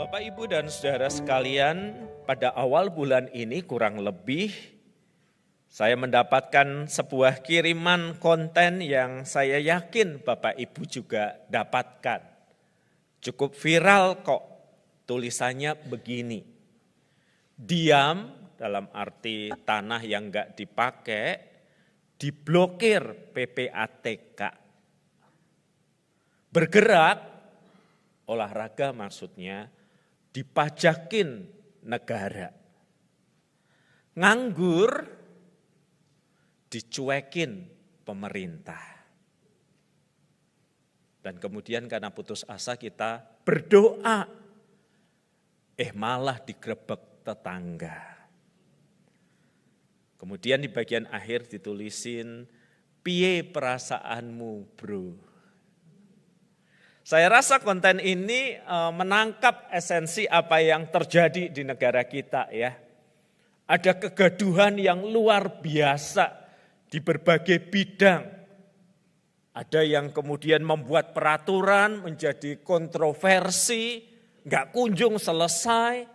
Bapak, Ibu, dan saudara sekalian, pada awal bulan ini kurang lebih saya mendapatkan sebuah kiriman konten yang saya yakin Bapak Ibu juga dapatkan. Cukup viral kok, tulisannya begini. Diam dalam arti tanah yang enggak dipakai, diblokir PPATK. Bergerak, olahraga maksudnya, dipajakin negara. Nganggur, dicuekin pemerintah. Dan kemudian karena putus asa kita berdoa, malah digrebek tetangga. Kemudian di bagian akhir ditulisin, piye perasaanmu bro? Saya rasa konten ini menangkap esensi apa yang terjadi di negara kita ya. Ada kegaduhan yang luar biasa di berbagai bidang. Ada yang kemudian membuat peraturan menjadi kontroversi, nggak kunjung selesai.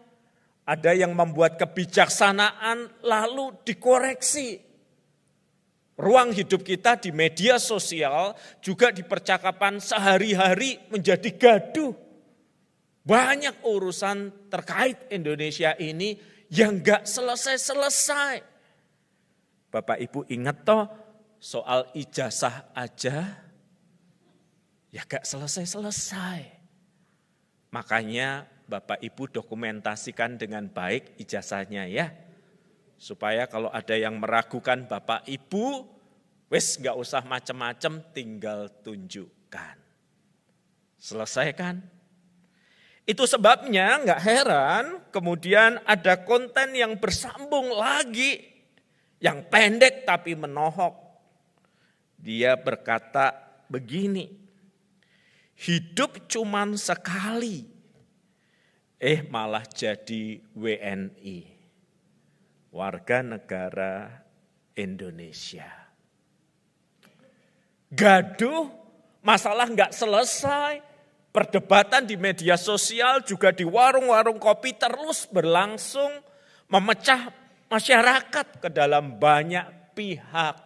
Ada yang membuat kebijaksanaan lalu dikoreksi. Ruang hidup kita di media sosial juga di percakapan sehari-hari menjadi gaduh. Banyak urusan terkait Indonesia ini yang gak selesai-selesai. Bapak Ibu ingat toh soal ijazah aja ya gak selesai-selesai. Makanya Bapak Ibu dokumentasikan dengan baik ijazahnya ya. Supaya kalau ada yang meragukan Bapak Ibu, wis gak usah macam-macam, tinggal tunjukkan. Selesai kan? Itu sebabnya gak heran kemudian ada konten yang bersambung lagi, yang pendek tapi menohok. Dia berkata begini, hidup cuman sekali, malah jadi WNI. Warga negara Indonesia. Gaduh, masalah nggak selesai, perdebatan di media sosial juga di warung-warung kopi terus berlangsung, memecah masyarakat ke dalam banyak pihak.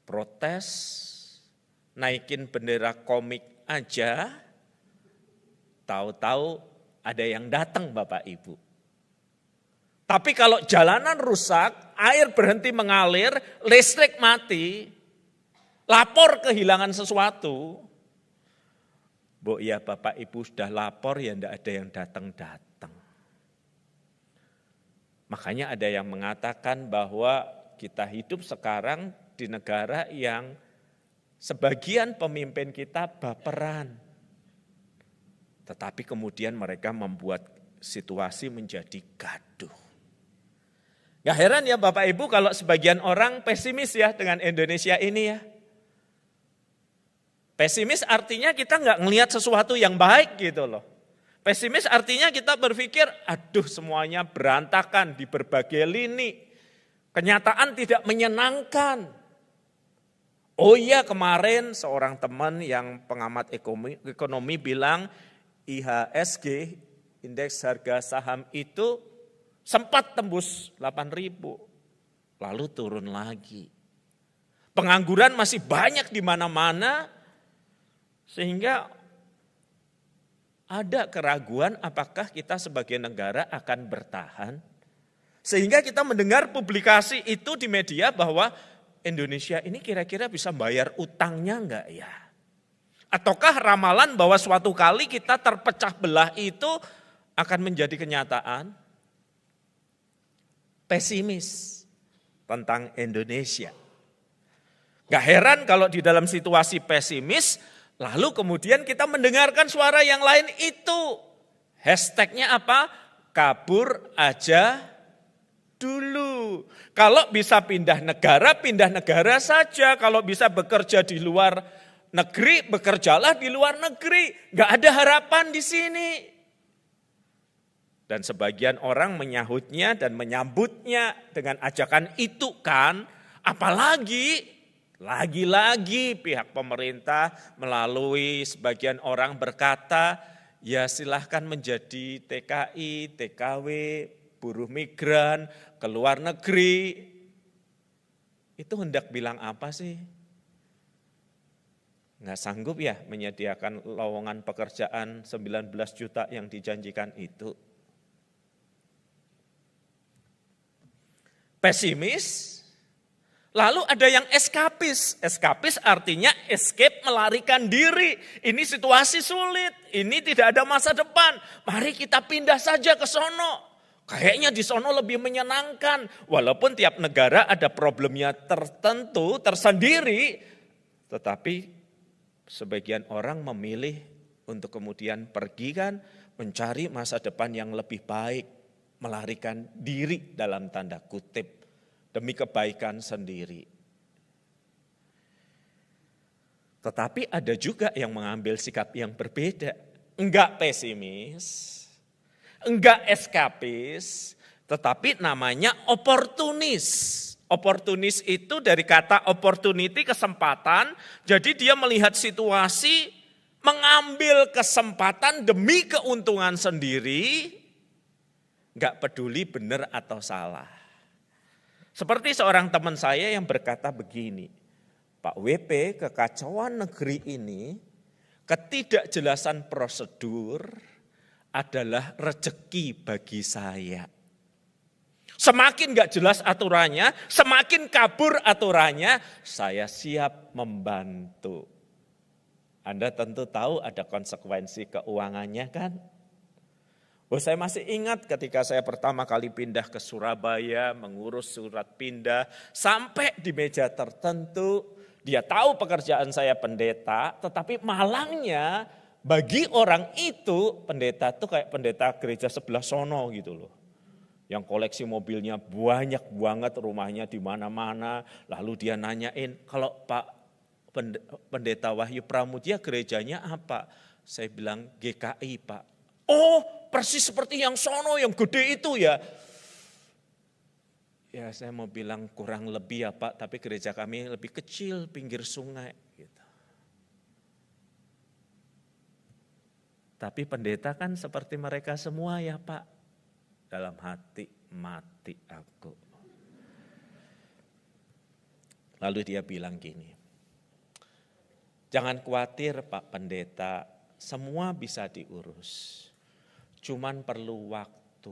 Protes, naikin bendera komik aja, tahu-tahu ada yang datang Bapak Ibu. Tapi kalau jalanan rusak, air berhenti mengalir, listrik mati, lapor kehilangan sesuatu. Bu ya Bapak Ibu sudah lapor ya enggak ada yang datang-datang. Makanya ada yang mengatakan bahwa kita hidup sekarang di negara yang sebagian pemimpin kita baperan. Tetapi kemudian mereka membuat situasi menjadi gaduh. Gak heran ya Bapak Ibu kalau sebagian orang pesimis ya dengan Indonesia ini ya. Pesimis artinya kita gak ngelihat sesuatu yang baik gitu loh. Pesimis artinya kita berpikir, aduh semuanya berantakan di berbagai lini. Kenyataan tidak menyenangkan. Oh iya kemarin seorang teman yang pengamat ekonomi bilang IHSG, indeks harga saham itu sempat tembus 8.000, lalu turun lagi. Pengangguran masih banyak di mana-mana, sehingga ada keraguan apakah kita sebagai negara akan bertahan. Sehingga kita mendengar publikasi itu di media bahwa Indonesia ini kira-kira bisa bayar utangnya enggak ya? Ataukah ramalan bahwa suatu kali kita terpecah belah itu akan menjadi kenyataan? Pesimis tentang Indonesia. Gak heran kalau di dalam situasi pesimis, lalu kemudian kita mendengarkan suara yang lain itu. Hashtagnya apa? Kabur aja dulu. Kalau bisa pindah negara saja. Kalau bisa bekerja di luar negeri, bekerjalah di luar negeri. Gak ada harapan di sini. Dan sebagian orang menyahutnya dan menyambutnya dengan ajakan itu kan, apalagi Lagi-lagi pihak pemerintah melalui sebagian orang berkata, ya silahkan menjadi TKI, TKW, buruh migran, ke luar negeri. Itu hendak bilang apa sih? Nggak sanggup ya menyediakan lowongan pekerjaan 19 juta yang dijanjikan itu. Pesimis. Lalu ada yang eskapis. Eskapis artinya escape, melarikan diri. Ini situasi sulit, ini tidak ada masa depan. Mari kita pindah saja ke sono. Kayaknya di sono lebih menyenangkan. Walaupun tiap negara ada problemnya tertentu, tersendiri. Tetapi sebagian orang memilih untuk kemudian pergi kan mencari masa depan yang lebih baik. Melarikan diri dalam tanda kutip. Demi kebaikan sendiri. Tetapi ada juga yang mengambil sikap yang berbeda. Enggak pesimis, enggak eskapis, tetapi namanya oportunis. Oportunis itu dari kata opportunity, kesempatan. Jadi dia melihat situasi, mengambil kesempatan demi keuntungan sendiri, enggak peduli benar atau salah. Seperti seorang teman saya yang berkata begini, Pak WP, kekacauan negeri ini, ketidakjelasan prosedur adalah rezeki bagi saya. Semakin gak jelas aturannya, semakin kabur aturannya, saya siap membantu. Anda tentu tahu ada konsekuensi keuangannya kan? Saya masih ingat ketika saya pertama kali pindah ke Surabaya, mengurus surat pindah, sampai di meja tertentu, dia tahu pekerjaan saya pendeta, tetapi malangnya bagi orang itu, pendeta itu kayak pendeta gereja sebelah sono gitu loh. Yang koleksi mobilnya banyak banget, rumahnya di mana-mana, lalu dia nanyain, kalau Pak Pendeta Wahyu Pramudia gerejanya apa? Saya bilang GKI Pak. Oh, persis seperti yang sono, yang gede itu ya. Ya saya mau bilang kurang lebih ya Pak, tapi gereja kami lebih kecil, pinggir sungai. Gitu. Tapi pendeta kan seperti mereka semua ya Pak. Dalam hati, mati aku. Lalu dia bilang gini, jangan khawatir Pak Pendeta, semua bisa diurus. Cuman perlu waktu.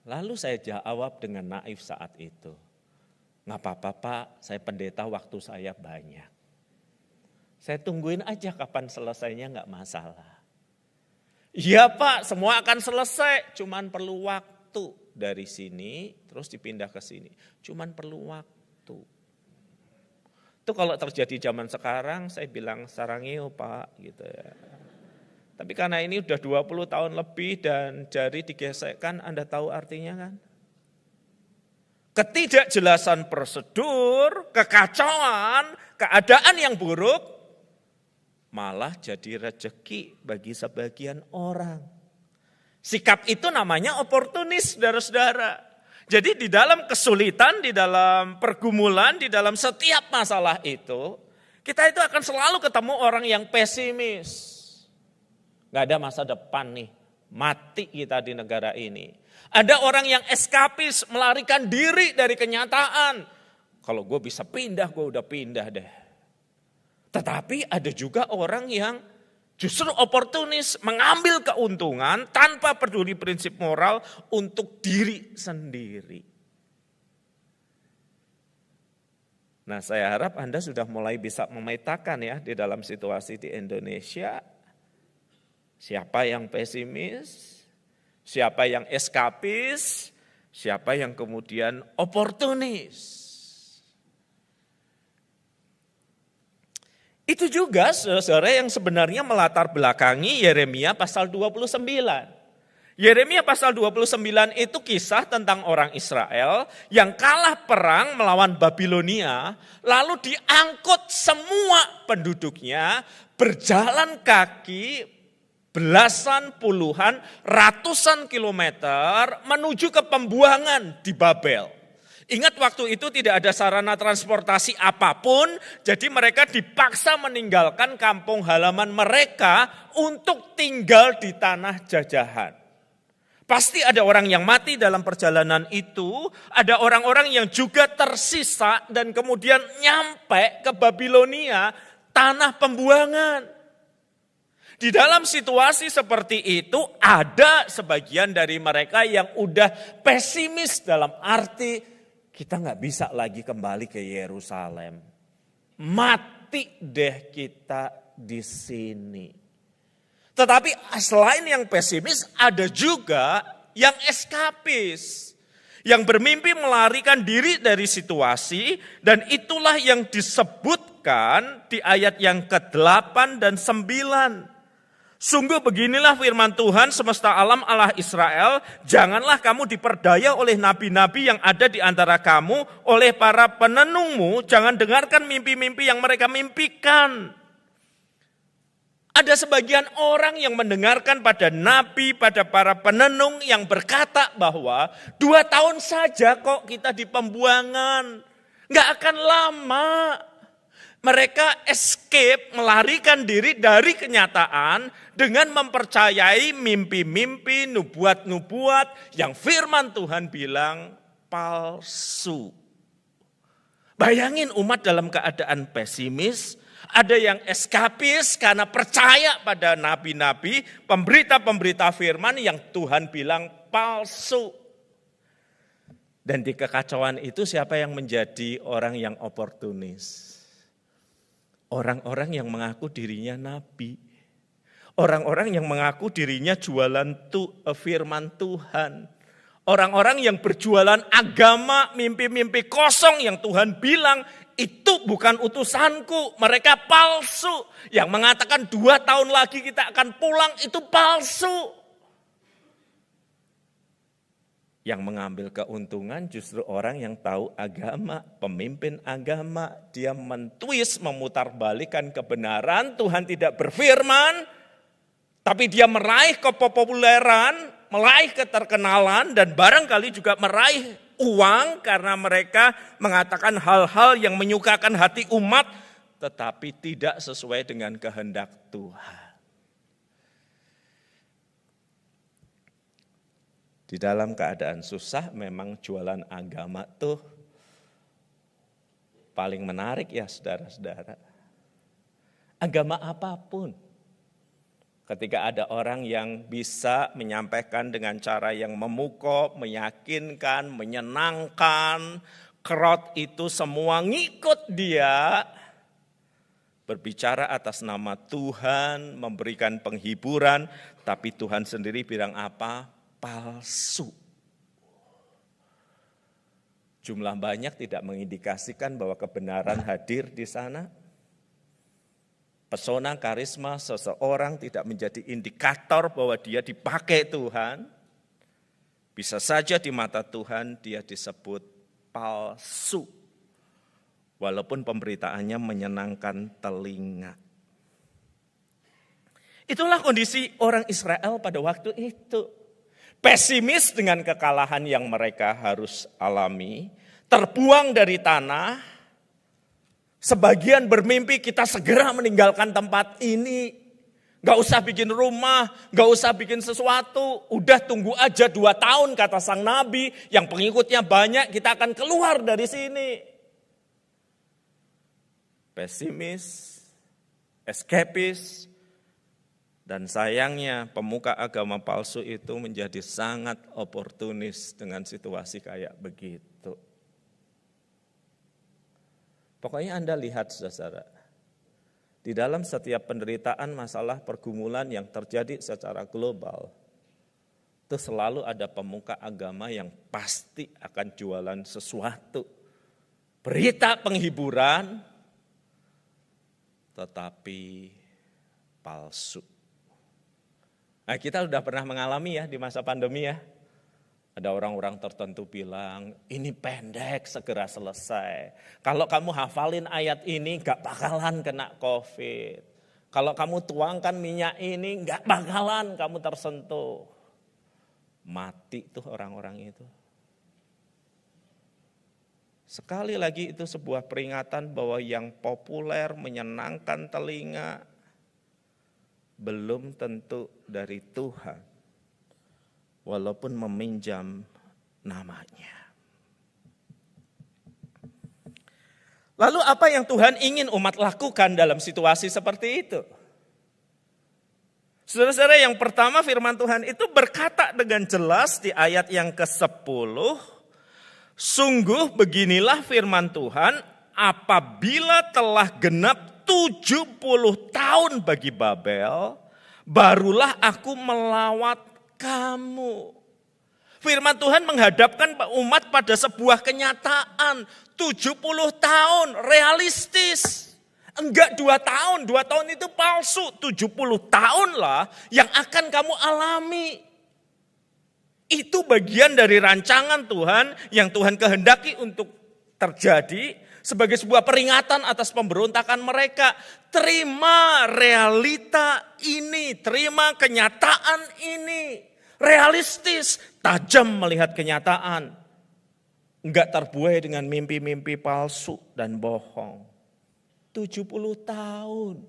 Lalu saya jawab dengan naif saat itu. Nggak apa-apa Pak, saya pendeta waktu saya banyak. Saya tungguin aja kapan selesainya nggak masalah. Iya Pak, semua akan selesai. Cuman perlu waktu dari sini, terus dipindah ke sini. Cuman perlu waktu. Itu kalau terjadi zaman sekarang saya bilang sarangio Pak gitu ya. Tapi karena ini udah 20 tahun lebih dan jari digesekkan, Anda tahu artinya kan? Ketidakjelasan prosedur, kekacauan, keadaan yang buruk, malah jadi rezeki bagi sebagian orang. Sikap itu namanya oportunis, saudara-saudara. Jadi di dalam kesulitan, di dalam pergumulan, di dalam setiap masalah itu, kita itu akan selalu ketemu orang yang pesimis. Gak ada masa depan nih, mati kita di negara ini. Ada orang yang eskapis, melarikan diri dari kenyataan. Kalau gue bisa pindah, gue udah pindah deh. Tetapi ada juga orang yang justru oportunis, mengambil keuntungan tanpa peduli prinsip moral untuk diri sendiri. Nah, saya harap Anda sudah mulai bisa memetakan ya di dalam situasi di Indonesia. Siapa yang pesimis, siapa yang eskapis, siapa yang kemudian oportunis. Itu juga saudara yang sebenarnya melatar belakangi Yeremia pasal 29. Yeremia pasal 29 itu kisah tentang orang Israel yang kalah perang melawan Babilonia, lalu diangkut semua penduduknya berjalan kaki belasan, puluhan, ratusan kilometer menuju ke pembuangan di Babel. Ingat waktu itu tidak ada sarana transportasi apapun, jadi mereka dipaksa meninggalkan kampung halaman mereka untuk tinggal di tanah jajahan. Pasti ada orang yang mati dalam perjalanan itu, ada orang-orang yang juga tersisa dan kemudian nyampe ke Babilonia, tanah pembuangan. Di dalam situasi seperti itu ada sebagian dari mereka yang udah pesimis dalam arti kita nggak bisa lagi kembali ke Yerusalem. Mati deh kita di sini. Tetapi selain yang pesimis ada juga yang eskapis. Yang bermimpi melarikan diri dari situasi dan itulah yang disebutkan di ayat yang ke-8 dan 9. Sungguh beginilah firman Tuhan semesta alam Allah Israel, janganlah kamu diperdaya oleh nabi-nabi yang ada di antara kamu, oleh para penenungmu, jangan dengarkan mimpi-mimpi yang mereka mimpikan. Ada sebagian orang yang mendengarkan pada nabi, pada para penenung yang berkata bahwa 2 tahun saja kok kita di pembuangan, gak akan lama. Mereka escape, melarikan diri dari kenyataan dengan mempercayai mimpi-mimpi, nubuat-nubuat yang firman Tuhan bilang palsu. Bayangin umat dalam keadaan pesimis, ada yang eskapis karena percaya pada nabi-nabi, pemberita-pemberita firman yang Tuhan bilang palsu. Dan di kekacauan itu siapa yang menjadi orang yang oportunis? Orang-orang yang mengaku dirinya nabi. Orang-orang yang mengaku dirinya jualan firman Tuhan. Orang-orang yang berjualan agama, mimpi-mimpi kosong yang Tuhan bilang, itu bukan utusanku, mereka palsu. Yang mengatakan 2 tahun lagi kita akan pulang, itu palsu. Yang mengambil keuntungan justru orang yang tahu agama, pemimpin agama. Dia mentwist, memutarbalikkan kebenaran. Tuhan tidak berfirman, tapi dia meraih kepopuleran, meraih keterkenalan, dan barangkali juga meraih uang karena mereka mengatakan hal-hal yang menyukakan hati umat, tetapi tidak sesuai dengan kehendak Tuhan. Di dalam keadaan susah memang jualan agama tuh paling menarik ya saudara-saudara. Agama apapun. Ketika ada orang yang bisa menyampaikan dengan cara yang memukau, meyakinkan, menyenangkan, crowd itu semua ngikut dia. Berbicara atas nama Tuhan, memberikan penghiburan, tapi Tuhan sendiri bilang apa? Palsu. Jumlah banyak tidak mengindikasikan bahwa kebenaran hadir di sana. Pesona karisma seseorang tidak menjadi indikator bahwa dia dipakai Tuhan. Bisa saja di mata Tuhan dia disebut palsu. Walaupun pemberitaannya menyenangkan telinga. Itulah kondisi orang Israel pada waktu itu. Pesimis dengan kekalahan yang mereka harus alami, terbuang dari tanah, sebagian bermimpi kita segera meninggalkan tempat ini, gak usah bikin rumah, gak usah bikin sesuatu, udah tunggu aja 2 tahun kata sang nabi, yang pengikutnya banyak kita akan keluar dari sini. Pesimis, eskapis, dan sayangnya pemuka agama palsu itu menjadi sangat oportunis dengan situasi kayak begitu. Pokoknya Anda lihat saudara, di dalam setiap penderitaan, masalah, pergumulan yang terjadi secara global, itu selalu ada pemuka agama yang pasti akan jualan sesuatu. Berita penghiburan, tetapi palsu. Nah, kita sudah pernah mengalami ya di masa pandemi ya. Ada orang-orang tertentu bilang, ini pendek, segera selesai. Kalau kamu hafalin ayat ini, gak bakalan kena COVID. Kalau kamu tuangkan minyak ini, gak bakalan kamu tersentuh. Mati tuh orang-orang itu. Sekali lagi itu sebuah peringatan bahwa yang populer, menyenangkan telinga, belum tentu dari Tuhan. Walaupun meminjam namanya. Lalu apa yang Tuhan ingin umat lakukan dalam situasi seperti itu? Saudara-saudara, yang pertama firman Tuhan itu berkata dengan jelas di ayat yang ke-10, sungguh beginilah firman Tuhan, apabila telah genap 70 tahun bagi Babel, barulah aku melawat kamu. Firman Tuhan menghadapkan umat pada sebuah kenyataan, 70 tahun realistis. Enggak 2 tahun, 2 tahun itu palsu, 70 tahun lah yang akan kamu alami. Itu bagian dari rancangan Tuhan yang Tuhan kehendaki untuk terjadi sebagai sebuah peringatan atas pemberontakan mereka. Terima realita ini, terima kenyataan ini. Realistis, tajam melihat kenyataan. Enggak terbuai dengan mimpi-mimpi palsu dan bohong. 70 tahun,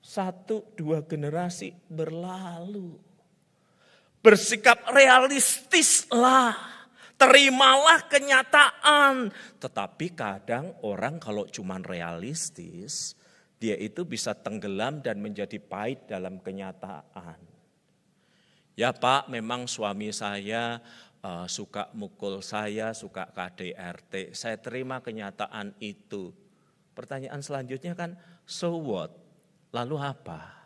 1-2 generasi berlalu. Bersikap realistislah, terimalah kenyataan. Tetapi kadang orang kalau cuma realistis, dia itu bisa tenggelam dan menjadi pahit dalam kenyataan. Ya Pak, memang suami saya suka mukul saya, suka KDRT. Saya terima kenyataan itu. Pertanyaan selanjutnya kan, so what? Lalu apa?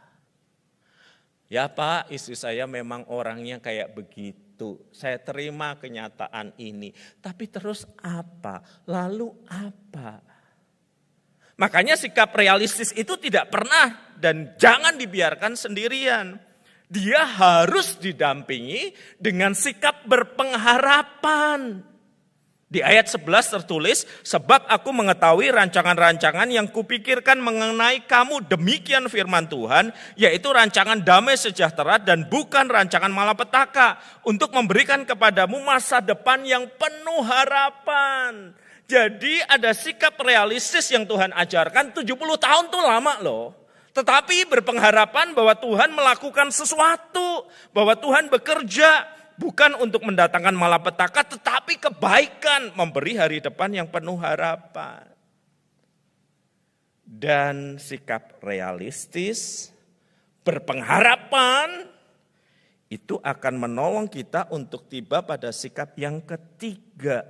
Ya Pak, istri saya memang orangnya kayak begitu. Saya terima kenyataan ini. Tapi terus apa? Lalu apa? Makanya sikap realistis itu tidak pernah dan jangan dibiarkan sendirian. Dia harus didampingi dengan sikap berpengharapan. Di ayat 11 tertulis, sebab aku mengetahui rancangan-rancangan yang kupikirkan mengenai kamu, demikian firman Tuhan, yaitu rancangan damai sejahtera dan bukan rancangan malapetaka, untuk memberikan kepadamu masa depan yang penuh harapan. Jadi ada sikap realistis yang Tuhan ajarkan, 70 tahun itu lama loh. Tetapi berpengharapan bahwa Tuhan melakukan sesuatu, bahwa Tuhan bekerja, bukan untuk mendatangkan malapetaka, tetapi kebaikan, memberi hari depan yang penuh harapan. Dan sikap realistis, berpengharapan, itu akan menolong kita untuk tiba pada sikap yang ketiga.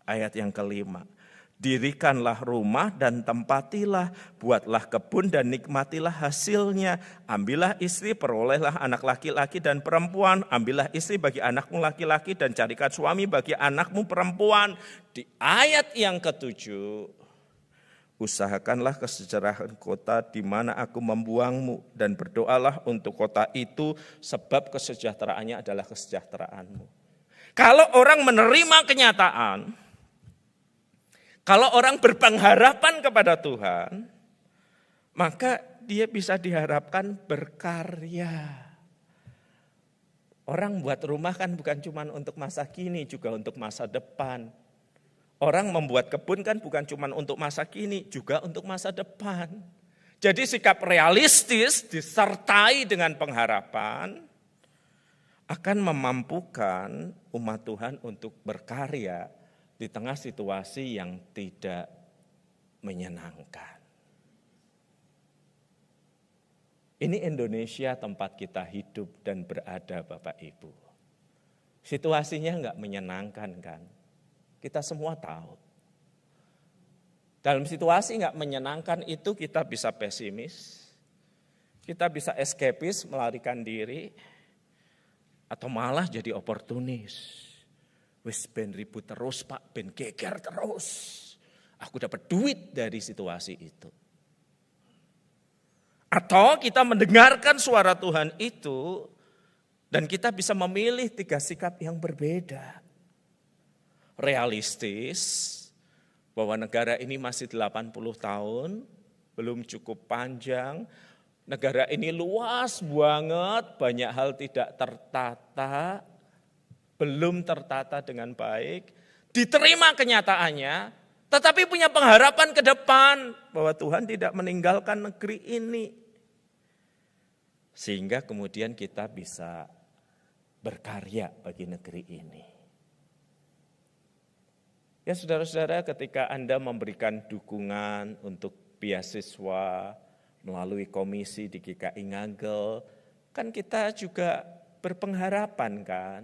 Ayat yang kelima. Dirikanlah rumah dan tempatilah, buatlah kebun dan nikmatilah hasilnya. Ambillah istri, perolehlah anak laki-laki dan perempuan. Ambillah istri bagi anakmu laki-laki dan carikan suami bagi anakmu perempuan. Di ayat yang ketujuh, usahakanlah kesejahteraan kota di mana aku membuangmu dan berdoalah untuk kota itu sebab kesejahteraannya adalah kesejahteraanmu. Kalau orang menerima kenyataan, kalau orang berpengharapan kepada Tuhan, maka dia bisa diharapkan berkarya. Orang buat rumah kan bukan cuma untuk masa kini, juga untuk masa depan. Orang membuat kebun kan bukan cuma untuk masa kini, juga untuk masa depan. Jadi sikap realistis disertai dengan pengharapan akan memampukan umat Tuhan untuk berkarya di tengah situasi yang tidak menyenangkan. Ini Indonesia tempat kita hidup dan berada Bapak Ibu. Situasinya enggak menyenangkan kan? Kita semua tahu. Dalam situasi enggak menyenangkan itu kita bisa pesimis, kita bisa eskapis, melarikan diri, atau malah jadi oportunis. Wis ben ribut terus Pak, ben geger terus. Aku dapat duit dari situasi itu. Atau kita mendengarkan suara Tuhan itu dan kita bisa memilih 3 sikap yang berbeda. Realistis, bahwa negara ini masih 80 tahun, belum cukup panjang. Negara ini luas banget, banyak hal tidak tertata, belum tertata dengan baik, diterima kenyataannya, tetapi punya pengharapan ke depan bahwa Tuhan tidak meninggalkan negeri ini. Sehingga kemudian kita bisa berkarya bagi negeri ini. Ya saudara-saudara, ketika Anda memberikan dukungan untuk beasiswa melalui komisi di GKI Ngagel, kan kita juga berpengharapan kan,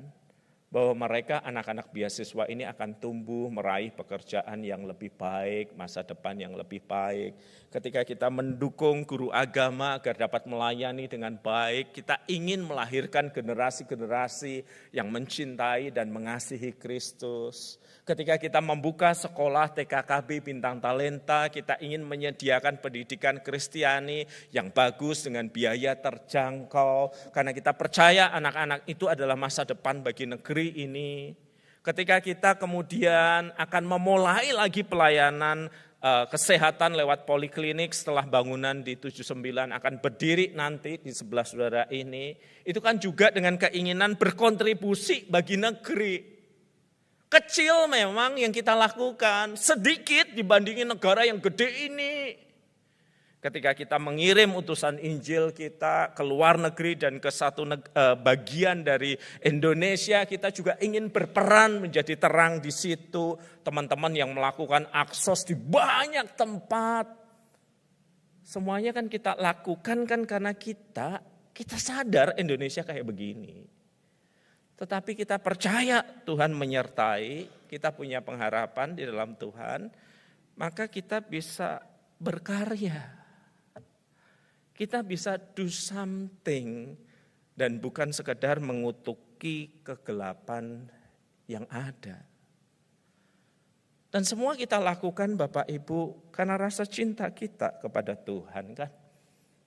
bahwa mereka anak-anak beasiswa ini akan tumbuh meraih pekerjaan yang lebih baik, masa depan yang lebih baik. Ketika kita mendukung guru agama agar dapat melayani dengan baik, kita ingin melahirkan generasi-generasi yang mencintai dan mengasihi Kristus. Ketika kita membuka sekolah TKKB Bintang Talenta, kita ingin menyediakan pendidikan Kristiani yang bagus dengan biaya terjangkau. Karena kita percaya anak-anak itu adalah masa depan bagi negeri ini. Ketika kita kemudian akan memulai lagi pelayanan kesehatan lewat poliklinik setelah bangunan di 79 akan berdiri nanti di sebelah saudara ini. Itu kan juga dengan keinginan berkontribusi bagi negeri. Kecil memang yang kita lakukan, sedikit dibandingin negara yang gede ini. Ketika kita mengirim utusan Injil kita ke luar negeri dan ke satu bagian dari Indonesia, kita juga ingin berperan menjadi terang di situ. Teman-teman yang melakukan aksos di banyak tempat. Semuanya kan kita lakukan kan karena kita sadar Indonesia kayak begini. Tetapi kita percaya Tuhan menyertai, kita punya pengharapan di dalam Tuhan, maka kita bisa berkarya. Kita bisa do something dan bukan sekedar mengutuki kegelapan yang ada. Dan semua kita lakukan Bapak Ibu karena rasa cinta kita kepada Tuhan kan.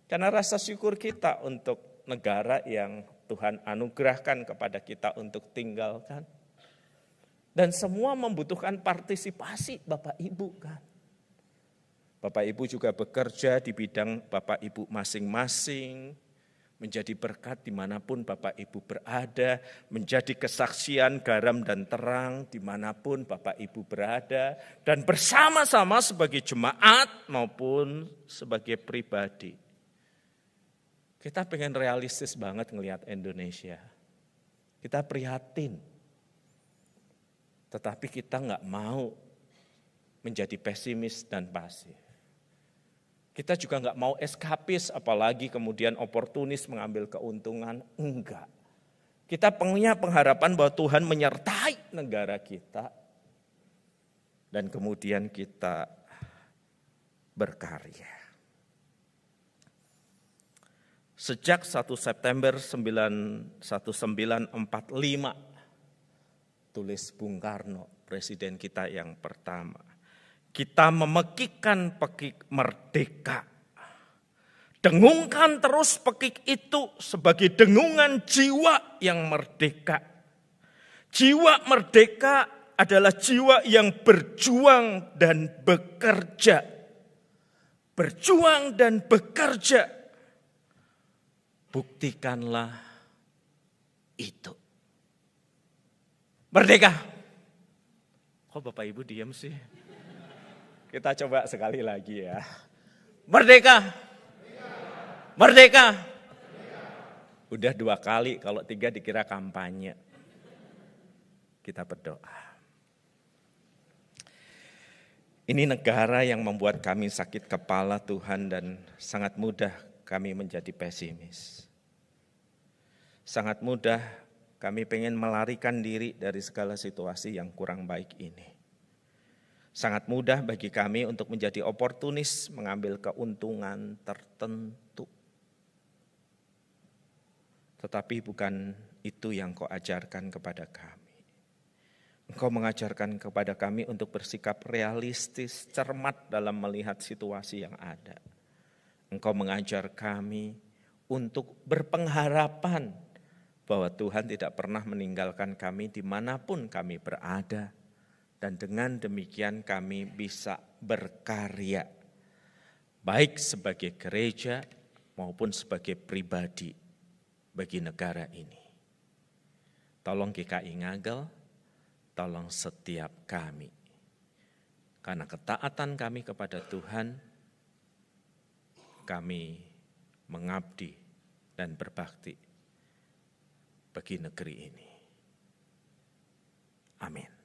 Karena rasa syukur kita untuk negara yang Tuhan anugerahkan kepada kita untuk tinggalkan. Dan semua membutuhkan partisipasi Bapak Ibu kan. Bapak Ibu juga bekerja di bidang Bapak Ibu masing-masing. Menjadi berkat dimanapun Bapak Ibu berada. Menjadi kesaksian garam dan terang dimanapun Bapak Ibu berada. Dan bersama-sama sebagai jemaat maupun sebagai pribadi. Kita pengen realistis banget ngelihat Indonesia. Kita prihatin. Tetapi kita nggak mau menjadi pesimis dan pasif. Kita juga nggak mau eskapis, apalagi kemudian oportunis mengambil keuntungan. Enggak. Kita punya pengharapan bahwa Tuhan menyertai negara kita. Dan kemudian kita berkarya. Sejak 1 September 1945, tulis Bung Karno, presiden kita yang pertama. Kita memekikkan pekik merdeka. Dengungkan terus pekik itu sebagai dengungan jiwa yang merdeka. Jiwa merdeka adalah jiwa yang berjuang dan bekerja. Berjuang dan bekerja. Buktikanlah itu. Merdeka. Kok Bapak Ibu diam sih? Kita coba sekali lagi ya. Merdeka. Merdeka. Udah 2 kali, kalau 3 dikira kampanye. Kita berdoa. Ini negara yang membuat kami sakit kepala Tuhan dan sangat mudah kami menjadi pesimis. Sangat mudah kami pengen melarikan diri dari segala situasi yang kurang baik ini. Sangat mudah bagi kami untuk menjadi oportunis, mengambil keuntungan tertentu. Tetapi bukan itu yang Kau ajarkan kepada kami. Engkau mengajarkan kepada kami untuk bersikap realistis, cermat dalam melihat situasi yang ada. Engkau mengajar kami untuk berpengharapan bahwa Tuhan tidak pernah meninggalkan kami dimanapun kami berada. Dan dengan demikian kami bisa berkarya. Baik sebagai gereja maupun sebagai pribadi bagi negara ini. Tolong GKI Ngagel, tolong setiap kami. Karena ketaatan kami kepada Tuhan, kami mengabdi dan berbakti bagi negeri ini. Amin.